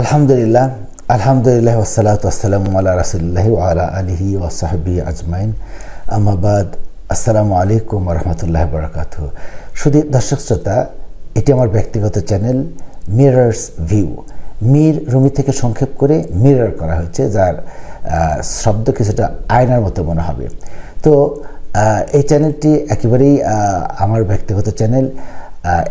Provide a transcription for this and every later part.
আলহামদুলিল্লাহ আলহামদুলিল্লাহ ওয়াসসালাতু ওয়াসসালামু আলা রাসূলিল্লাহি ওয়া আলা আলিহি ওয়া সাহবিহি আজমাইন আম্মা বাদ। আসসালামু আলাইকুম ওয়া রাহমাতুল্লাহি ওয়া বারাকাতুহু। শুধু দর্শক শ্রোতা, এটি আমার ব্যক্তিগত চ্যানেল মিররস ভিউ। মির রুমি থেকে সংক্ষেপ করে মিরর করা হয়েছে, যার শব্দ কিছুটা আয়নার মতো মনে হবে। তো এই চ্যানেলটি একেবারেই আমার ব্যক্তিগত চ্যানেল।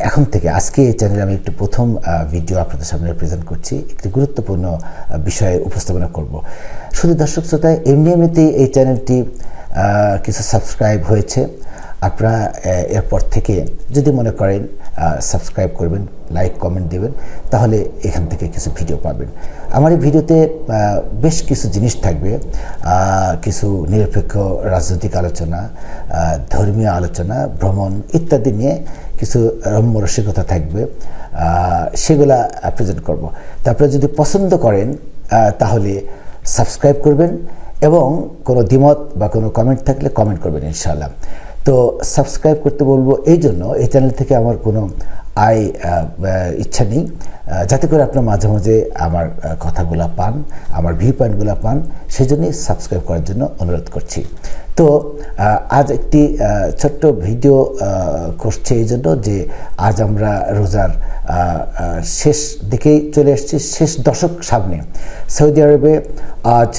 এখন থেকে আজকে এই চ্যানেলে আমি একটি প্রথম ভিডিও আপনাদের সামনে প্রেজেন্ট করছি, একটি গুরুত্বপূর্ণ বিষয়ে উপস্থাপনা করব। শুধু দর্শক শ্রোতা, এমনিতেই এই চ্যানেলটি কিছু সাবস্ক্রাইব হয়েছে। আপনারা এরপর থেকে যদি মনে করেন সাবস্ক্রাইব করবেন, লাইক কমেন্ট দেবেন, তাহলে এখান থেকে কিছু ভিডিও পাবেন। আমার এই ভিডিওতে বেশ কিছু জিনিস থাকবে, কিছু নিরপেক্ষ রাজনৈতিক আলোচনা, ধর্মীয় আলোচনা, ভ্রমণ ইত্যাদি নিয়ে কিছু রম্য রসিকতা থাকবে, সেগুলা প্রেজেন্ট করব। তারপরে যদি পছন্দ করেন তাহলে সাবস্ক্রাইব করবেন এবং কোনো দ্বিমত বা কোনো কমেন্ট থাকলে কমেন্ট করবেন ইনশাআল্লাহ। তো সাবস্ক্রাইব করতে বলবো এই জন্য, এই চ্যানেল থেকে আমার কোনো ইচ্ছা নেই, যাতে করে আপনার মাঝে মাঝে আমার কথাগুলো পান, আমার ভিউ পয়েন্টগুলো পান, সেই জন্যই সাবস্ক্রাইব করার জন্য অনুরোধ করছি। তো আজ একটি ছোট্ট ভিডিও করছে এই জন্য যে আজ আমরা রোজার শেষ দিকেই চলে এসেছি, শেষ দশক সামনে। সৌদি আরবে আজ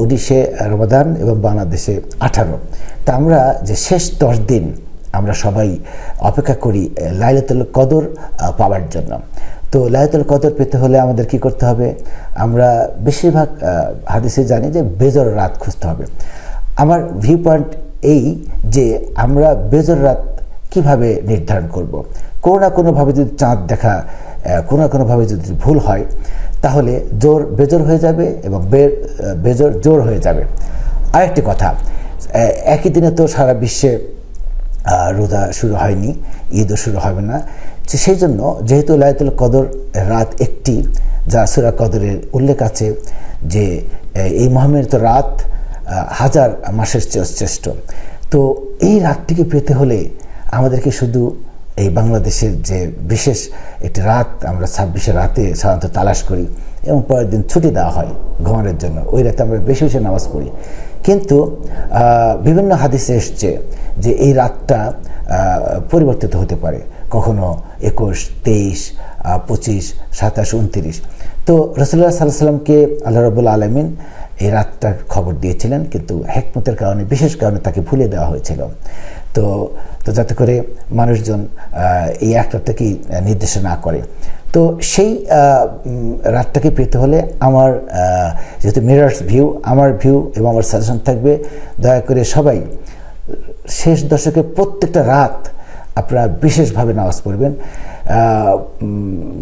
19 রমাদান এবং বাংলাদেশে 18। তা আমরা যে শেষ 10 দিন আমরা সবাই অপেক্ষা করি লাইলাতুল কদর পাওয়ার জন্য। তো লাইলাতুল কদর পেতে হলে আমাদের কি করতে হবে? আমরা বেশিরভাগ হাদিসে জানি যে বেজর রাত খুঁজতে হবে। আমার ভিউ পয়েন্ট এই যে আমরা বেজর রাত কিভাবে নির্ধারণ করব। কোনো না কোনোভাবে যদি চাঁদ দেখা কোনো না কোনোভাবে যদি ভুল হয়, তাহলে বেজর হয়ে যাবে এবং বেজর জোর হয়ে যাবে। আরেকটি কথা, একই দিনে তো সারা বিশ্বে রোজা শুরু হয়নি, ঈদও শুরু হবে না। সেই জন্য যেহেতু লাইলাতুল কদর রাত একটি, যা সূরা কদরের উল্লেখ আছে যে এই মহামহিমান্বিত রাত 1000 মাসের চেয়ে শ্রেষ্ঠ। তো এই রাতটিকে পেতে হলে আমাদেরকে শুধু এই বাংলাদেশের যে বিশেষ একটি রাত আমরা 26 রাতে সাধারণত তালাশ করি এবং পরের দিন ছুটি দেওয়া হয় ঘুমানোর জন্য, ওই রাতে আমরা বেশি বেশি নামাজ পড়ি। কিন্তু বিভিন্ন হাদিসে এসছে যে এই রাতটা পরিবর্তিত হতে পারে, কখনো 21, 23, 25, 27, 29। তো রাসূলুল্লাহ সাল্লাল্লাহু আলাইহি ওয়াসাল্লামকে আল্লাহ রাব্বুল আলামিন এই রাতটার খবর দিয়েছিলেন, কিন্তু হিকমতের কারণে, বিশেষ কারণে তাকে ভুলে দেওয়া হয়েছিল। তো যাতে করে মানুষজন এই এক রাতটাকেই নির্দেশ না করে। তো সেই রাতটাকে পেতে হলে আমার যেহেতু মিররস ভিউ, আমার ভিউ এবং আমার সাজেশন থাকবে, দয়া করে সবাই শেষ দশকে প্রত্যেকটা রাত আপনারা বিশেষভাবে নামাজ পড়বেন,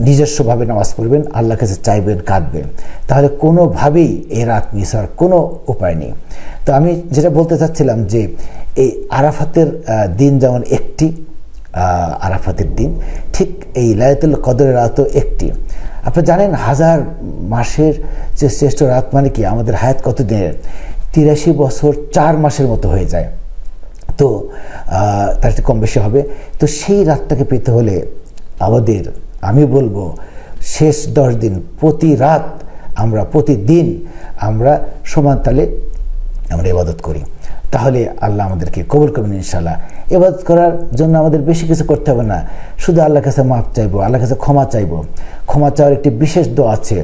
নিজস্বভাবে নামাজ পড়বেন, আল্লাহর কাছে চাইবেন, কাঁদবেন। তাহলে কোনোভাবেই এই রাত মিস হওয়ার কোনো উপায় নেই। তো আমি যেটা বলতে চাচ্ছিলাম যে এই আরাফাতের দিন যেমন একটি, আরাফাতের দিন, ঠিক এই লাইলাতুল কদরের রাতও একটি। আপনি জানেন 1000 মাসের যে শ্রেষ্ঠ রাত মানে কি? আমাদের হায়াত কত দিনের? 83 বছর 4 মাসের মতো হয়ে যায়। তো তার একটু কম বেশি হবে। তো সেই রাতটাকে পেতে হলে আমাদের, আমি বলবো শেষ 10 দিন প্রতি রাত আমরা, প্রতিদিন আমরা সমান তালে আমরা ইবাদত করি, তাহলে আল্লাহ আমাদেরকে কবুল করবেন ইনশাআল্লাহ। ইবাদত করার জন্য আমাদের বেশি কিছু করতে হবে না, শুধু আল্লাহর কাছে মাপ চাইবো, আল্লাহর কাছে ক্ষমা চাইবো। ক্ষমা চাওয়ার একটি বিশেষ দোয়া আছে,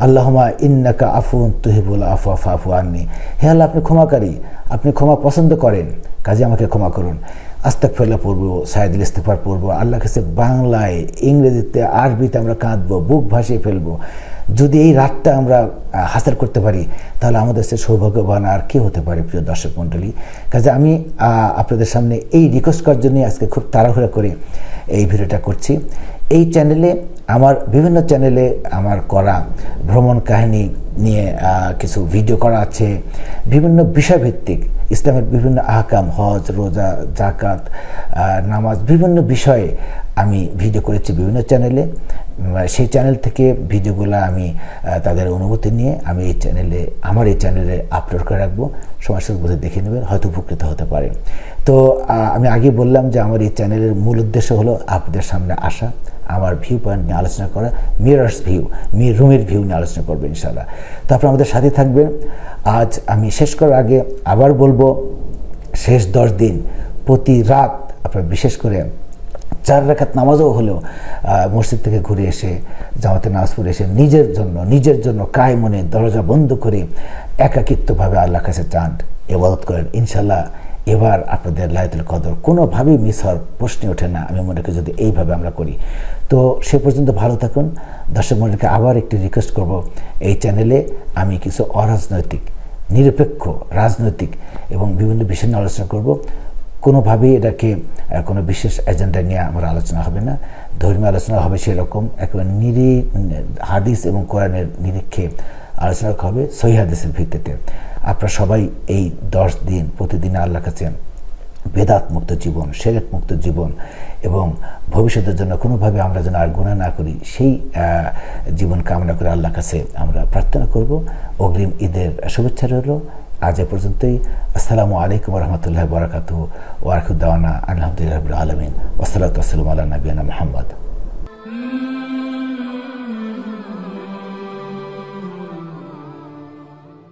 আল্লাহুম্মা ইন্নাকা আফুন তুহিবুল আফওয়া ফাফু আন্নি। হে আল্লাহ, আপনি ক্ষমাকারী, আপনি ক্ষমা পছন্দ করেন, কাজে আমাকে ক্ষমা করুন। আস্তাগফিরুল্লাহ পড়বো, সাইদুল ইস্তিগফার পড়বো, আল্লাহর কাছে বাংলায়, ইংরেজিতে, আরবিতে আমরা কাঁদবো, বুক ভাসিয়ে ফেলবো। যদি এই রাতটা আমরা হাসিল করতে পারি, তাহলে আমাদের সে সৌভাগ্যবান আর কে হতে পারে প্রিয় দর্শক মণ্ডলী। কাজে আমি আপনাদের সামনে এই রিকোয়েস্ট করার জন্যই আজকে খুব তাড়াহুড়া করে এই ভিডিওটা করছি। এই চ্যানেলে, আমার বিভিন্ন চ্যানেলে আমার করা ভ্রমণ কাহিনী নিয়ে কিছু ভিডিও করা আছে, বিভিন্ন বিষয়ভিত্তিক ইসলামের বিভিন্ন আহকাম, হজ, রোজা, জাকাত, নামাজ, বিভিন্ন বিষয়ে আমি ভিডিও করেছি বিভিন্ন চ্যানেলে, সেই চ্যানেল থেকে ভিডিওগুলো আমি তাদের অনুমতি নিয়ে আমি আমার এই চ্যানেলে আপলোড করে রাখবো। সময় সুযোগ বুঝে দেখে নেবেন, হয়তো উপকৃত হতে পারে। তো আমি আগে বললাম যে আমার এই চ্যানেলের মূল উদ্দেশ্য হলো আপনাদের সামনে আসা, আমার ভিউ পয়েন্ট নিয়ে আলোচনা করা, রুমের ভিউ নিয়ে আলোচনা করবো ইনশাআল্লাহ। তারপর আমাদের সাথে থাকবে। আজ আমি শেষ করার আগে আবার বলবো, শেষ 10 দিন প্রতি রাত আপনার বিশেষ করে 4 রাকাত নামাজও হলেও মসজিদ থেকে ঘুরে এসে জামাতে নামাজ পড়ে এসে নিজের জন্য কায় মনে দরজা বন্ধ করে একাকিত্বভাবে আল্লাহর কাছে চান, ইবাদত করেন। ইনশাআল্লাহ এবার আপনাদের লাইলাতুল কদর কোনোভাবেই মিস হওয়ার প্রশ্ন ওঠে না, আমি মনে করি যদি এইভাবে আমরা করি। তো সে পর্যন্ত ভালো থাকুন। দর্শক মণ্ডলীকে আবার একটি রিকোয়েস্ট করব, এই চ্যানেলে আমি কিছু অরাজনৈতিক, নিরপেক্ষ, রাজনৈতিক এবং বিভিন্ন বিষয় নিয়ে আলোচনা করব। কোনোভাবেই এটাকে কোনো বিশেষ এজেন্ডা নিয়ে আমার আলোচনা হবে না, ধর্মীয় আলোচনা হবে সেরকম একেবারে হাদিস এবং কোরআনের নিরীক্ষে আলোচনা হবে, সহিহ হাদিসের ভিত্তিতে। আপনারা সবাই এই 10 দিন প্রতিদিন আল্লাহর কাছে বেদাত মুক্ত জীবন, শিরক মুক্ত জীবন এবং ভবিষ্যতের জন্য কোনোভাবে আমরা যেন আর গুনাহ না করি, সেই জীবন কামনা করে আল্লাহর কাছে আমরা প্রার্থনা করব। অগ্রিম ঈদের শুভেচ্ছা রইল। আজ এ পর্যন্তই। আসসালামু আলাইকুম ওয়া রাহমাতুল্লাহি ওয়া বারাকাতুহু ওয়া আখিরু দাওয়ানা আলহামদুলিল্লাহি রাব্বিল আলামিন ওয়া সল্লাল্লাহু আলা নবিয়িনা মুহাম্মদ।